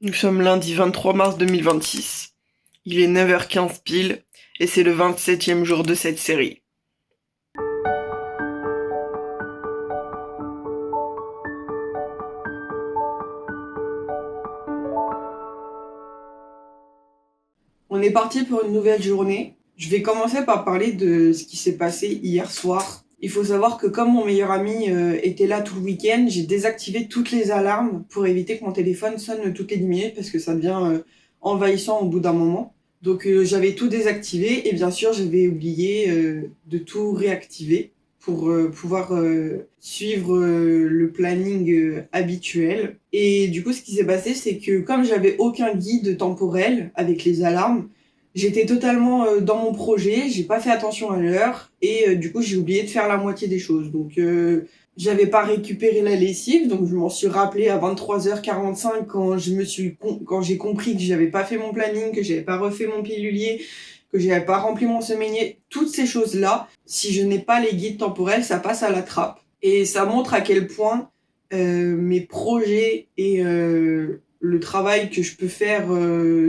Nous sommes lundi 23 mars 2026. Il est 9h15 pile et c'est le 27e jour de cette série. On est parti pour une nouvelle journée. Je vais commencer par parler de ce qui s'est passé hier soir. Il faut savoir que comme mon meilleur ami était là tout le week-end, j'ai désactivé toutes les alarmes pour éviter que mon téléphone sonne toutes les 10 minutes parce que ça devient envahissant au bout d'un moment. Donc j'avais tout désactivé et bien sûr j'avais oublié de tout réactiver pour pouvoir suivre le planning habituel. Et du coup ce qui s'est passé c'est que comme j'avais aucun guide temporel avec les alarmes, j'étais totalement dans mon projet, j'ai pas fait attention à l'heure et du coup j'ai oublié de faire la moitié des choses. Donc j'avais pas récupéré la lessive, donc je m'en suis rappelé à 23h45 quand j'ai compris que j'avais pas fait mon planning, que j'avais pas refait mon pilulier, que j'avais pas rempli mon semainier. Toutes ces choses-là, si je n'ai pas les guides temporels, ça passe à la trappe. Et ça montre à quel point mes projets et le travail que je peux faire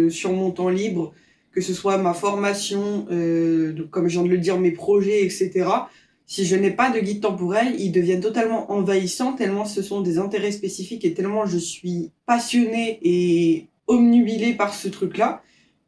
sur mon temps libre, que ce soit ma formation, donc comme je viens de le dire, mes projets, etc. Si je n'ai pas de guide temporel, ils deviennent totalement envahissants, tellement ce sont des intérêts spécifiques et tellement je suis passionnée et omnubilée par ce truc-là,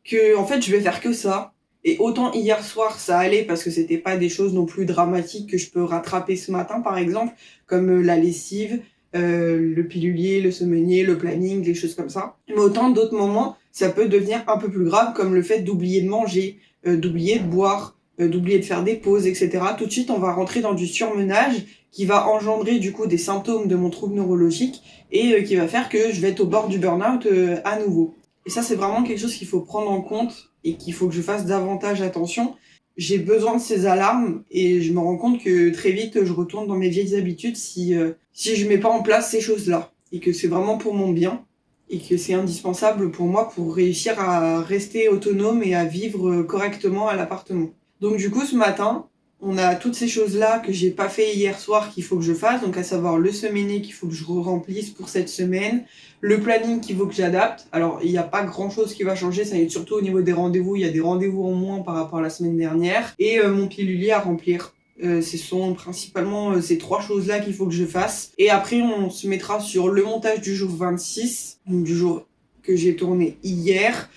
que en fait je vais faire que ça. Et autant hier soir ça allait parce que c'était pas des choses non plus dramatiques que je peux rattraper ce matin par exemple, comme la lessive, le pilulier, le semainier, le planning, des choses comme ça. Mais autant d'autres moments, ça peut devenir un peu plus grave, comme le fait d'oublier de manger, d'oublier de boire, d'oublier de faire des pauses, etc. Tout de suite, on va rentrer dans du surmenage qui va engendrer du coup des symptômes de mon trouble neurologique et qui va faire que je vais être au bord du burn-out à nouveau. Et ça, c'est vraiment quelque chose qu'il faut prendre en compte et qu'il faut que je fasse davantage attention. J'ai besoin de ces alarmes et je me rends compte que très vite je retourne dans mes vieilles habitudes si je mets pas en place ces choses-là et que c'est vraiment pour mon bien et que c'est indispensable pour moi pour réussir à rester autonome et à vivre correctement à l'appartement. Donc du coup ce matin, on a toutes ces choses-là que j'ai pas fait hier soir qu'il faut que je fasse, donc à savoir le semainier qu'il faut que je remplisse pour cette semaine, le planning qu'il faut que j'adapte. Alors il n'y a pas grand-chose qui va changer, ça va être surtout au niveau des rendez-vous, il y a des rendez-vous en moins par rapport à la semaine dernière, et mon pilulier à remplir. Ce sont principalement ces trois choses-là qu'il faut que je fasse. Et après, on se mettra sur le montage du jour 26, donc du jour que j'ai tourné hier.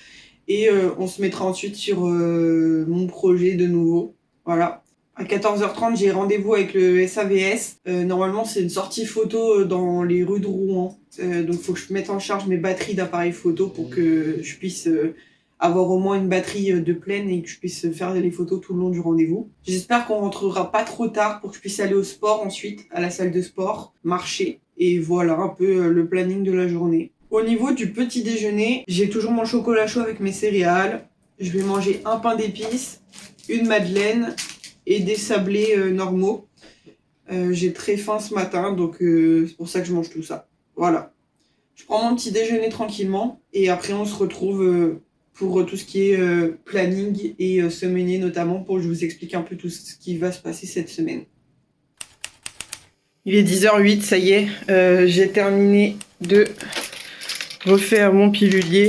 Et on se mettra ensuite sur mon projet de nouveau. Voilà. À 14h30, j'ai rendez-vous avec le SAVS. Normalement, c'est une sortie photo dans les rues de Rouen. Donc, il faut que je mette en charge mes batteries d'appareils photo pour que je puisse avoir au moins une batterie de pleine et que je puisse faire les photos tout le long du rendez-vous. J'espère qu'on rentrera pas trop tard pour que je puisse aller au sport ensuite, à la salle de sport, marcher. Et voilà un peu le planning de la journée. Au niveau du petit déjeuner, j'ai toujours mon chocolat chaud avec mes céréales. Je vais manger un pain d'épices, une madeleine et des sablés normaux. J'ai très faim ce matin, donc c'est pour ça que je mange tout ça. Voilà. Je prends mon petit déjeuner tranquillement et après on se retrouve pour tout ce qui est planning et semainier notamment pour que je vous explique un peu tout ce qui va se passer cette semaine. Il est 10h08, ça y est, j'ai terminé de refaire mon pilulier.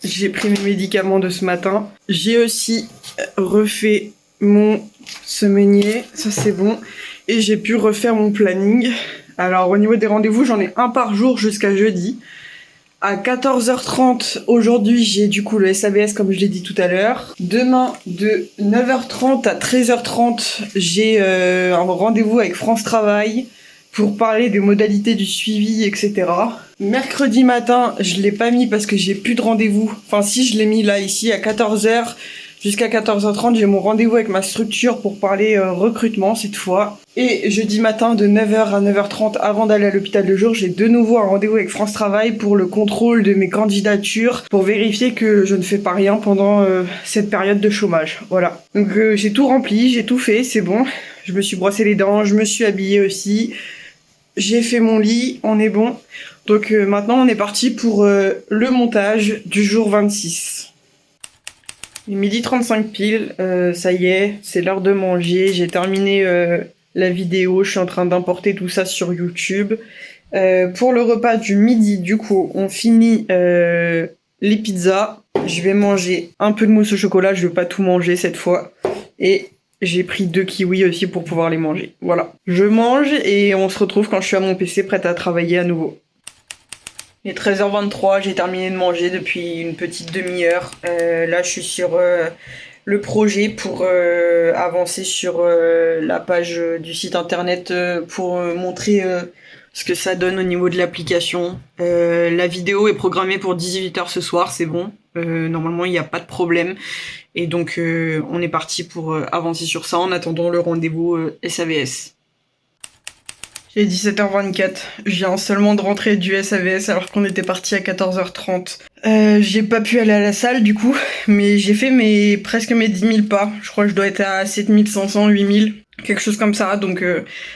J'ai pris mes médicaments de ce matin. J'ai aussi refait mon semainier, ça c'est bon. Et j'ai pu refaire mon planning. Alors au niveau des rendez-vous, j'en ai un par jour jusqu'à jeudi. À 14h30, aujourd'hui, j'ai du coup le SABS comme je l'ai dit tout à l'heure. Demain, de 9h30 à 13h30, j'ai un rendez-vous avec France Travail pour parler des modalités du suivi, etc. Mercredi matin, je l'ai pas mis parce que j'ai plus de rendez-vous. Enfin si, je l'ai mis là, ici, à 14h. Jusqu'à 14h30, j'ai mon rendez-vous avec ma structure pour parler recrutement cette fois. Et jeudi matin, de 9h à 9h30, avant d'aller à l'hôpital de jour, j'ai de nouveau un rendez-vous avec France Travail pour le contrôle de mes candidatures, pour vérifier que je ne fais pas rien pendant cette période de chômage. Voilà. Donc j'ai tout rempli, j'ai tout fait, c'est bon. Je me suis brossé les dents, je me suis habillée aussi. J'ai fait mon lit, on est bon. Donc maintenant, on est parti pour le montage du jour 26. Il est 12h35 pile, ça y est, c'est l'heure de manger. J'ai terminé la vidéo, je suis en train d'importer tout ça sur YouTube. Pour le repas du midi, du coup, on finit les pizzas. Je vais manger un peu de mousse au chocolat, je vais pas tout manger cette fois. Et j'ai pris 2 kiwis aussi pour pouvoir les manger. Voilà. Je mange et on se retrouve quand je suis à mon PC prête à travailler à nouveau. Il est 13h23, j'ai terminé de manger depuis une petite demi-heure. Là, je suis sur le projet pour avancer sur la page du site internet pour montrer ce que ça donne au niveau de l'application. La vidéo est programmée pour 18h ce soir, c'est bon. Normalement, il n'y a pas de problème. Et donc, on est parti pour avancer sur ça en attendant le rendez-vous SAVS. J'ai 17h24, je viens seulement de rentrer du SAVS alors qu'on était parti à 14h30. J'ai pas pu aller à la salle du coup, mais j'ai fait presque mes 10 000 pas. Je crois que je dois être à 7500, 8000, quelque chose comme ça, donc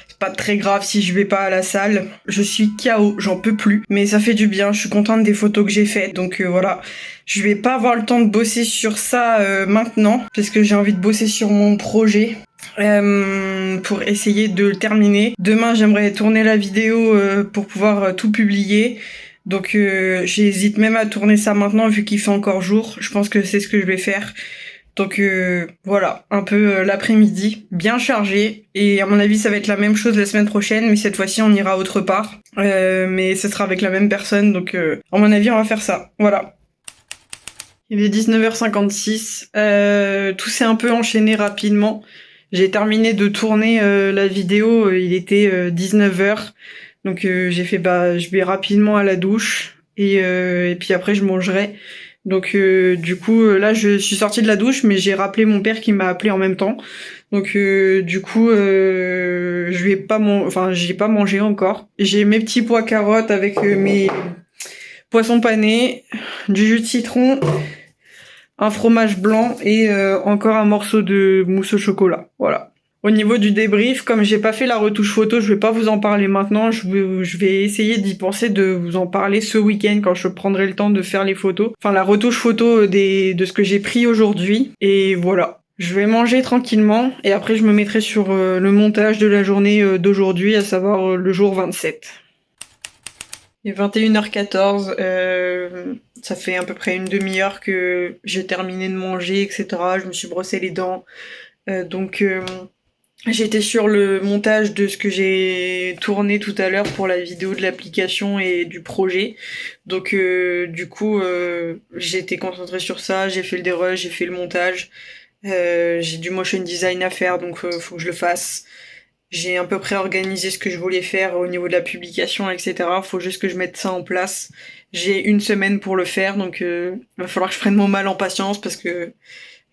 c'est pas très grave si je vais pas à la salle. Je suis KO, j'en peux plus, mais ça fait du bien, je suis contente des photos que j'ai faites, donc voilà. Je vais pas avoir le temps de bosser sur ça maintenant, parce que j'ai envie de bosser sur mon projet. Pour essayer de le terminer. Demain, j'aimerais tourner la vidéo pour pouvoir tout publier. Donc, j'hésite même à tourner ça maintenant vu qu'il fait encore jour. Je pense que c'est ce que je vais faire. Donc voilà, un peu l'après-midi, bien chargé. Et à mon avis, ça va être la même chose la semaine prochaine, mais cette fois-ci, on ira autre part. Mais ce sera avec la même personne, donc à mon avis, on va faire ça. Voilà. Il est 19h56. Tout s'est un peu enchaîné rapidement. J'ai terminé de tourner la vidéo, il était 19h. Donc j'ai fait je vais rapidement à la douche et puis après je mangerai. Donc du coup là je suis sortie de la douche mais j'ai rappelé mon père qui m'a appelé en même temps. Donc du coup je vais pas j'ai pas mangé encore. J'ai mes petits pois carottes avec mes poissons panés, du jus de citron, un fromage blanc et encore un morceau de mousse au chocolat. Voilà. Au niveau du débrief, comme j'ai pas fait la retouche photo, je vais pas vous en parler maintenant. Je vais essayer d'y penser, de vous en parler ce week-end quand je prendrai le temps de faire les photos. Enfin, la retouche photo de ce que j'ai pris aujourd'hui. Et voilà. Je vais manger tranquillement et après je me mettrai sur le montage de la journée d'aujourd'hui, à savoir le jour 27. Il est 21h14, ça fait à peu près une demi-heure que j'ai terminé de manger, etc. Je me suis brossé les dents. Donc j'étais sur le montage de ce que j'ai tourné tout à l'heure pour la vidéo de l'application et du projet. Donc du coup j'ai été concentrée sur ça, j'ai fait le dérush, j'ai fait le montage. J'ai du motion design à faire, donc faut que je le fasse. J'ai à peu près organisé ce que je voulais faire au niveau de la publication, etc. Faut juste que je mette ça en place. J'ai une semaine pour le faire, donc va falloir que je prenne mon mal en patience parce que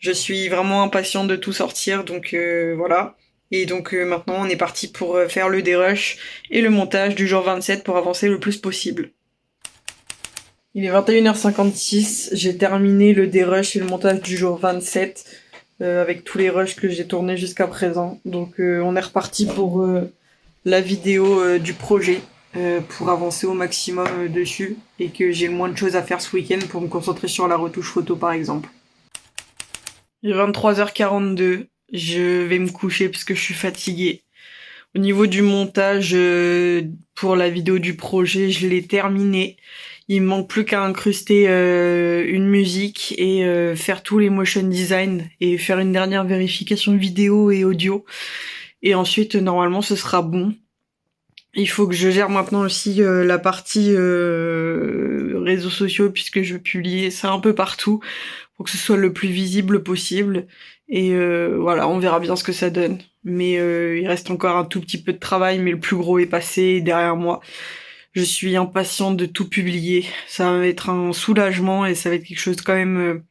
je suis vraiment impatiente de tout sortir, donc voilà. Et donc maintenant on est parti pour faire le dérush et le montage du jour 27 pour avancer le plus possible. Il est 21h56, j'ai terminé le dérush et le montage du jour 27. Avec tous les rushs que j'ai tournés jusqu'à présent. Donc on est reparti pour la vidéo du projet pour avancer au maximum dessus et que j'ai le moins de choses à faire ce week-end pour me concentrer sur la retouche photo par exemple. Il est 23h42, je vais me coucher parce que je suis fatiguée. Au niveau du montage pour la vidéo du projet, je l'ai terminé. Il me manque plus qu'à incruster une musique et faire tous les motion design et faire une dernière vérification vidéo et audio. Et ensuite, normalement, ce sera bon. Il faut que je gère maintenant aussi la partie réseaux sociaux puisque je vais publier ça un peu partout pour que ce soit le plus visible possible. Et voilà, on verra bien ce que ça donne. Mais il reste encore un tout petit peu de travail, mais le plus gros est passé derrière moi. Je suis impatiente de tout publier. Ça va être un soulagement et ça va être quelque chose quand même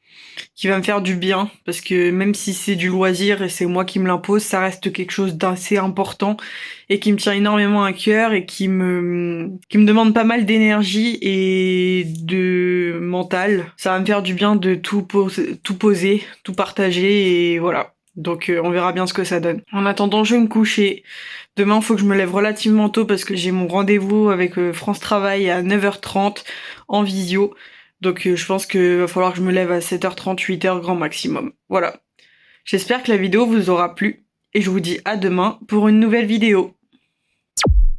qui va me faire du bien. Parce que même si c'est du loisir et c'est moi qui me l'impose, ça reste quelque chose d'assez important et qui me tient énormément à cœur et qui me demande pas mal d'énergie et de mental. Ça va me faire du bien de tout poser, tout partager et voilà. Donc on verra bien ce que ça donne. En attendant, je vais me coucher. Demain, il faut que je me lève relativement tôt parce que j'ai mon rendez-vous avec France Travail à 9h30 en visio. Donc je pense qu'il va falloir que je me lève à 7h30, 8h grand maximum. Voilà. J'espère que la vidéo vous aura plu et je vous dis à demain pour une nouvelle vidéo.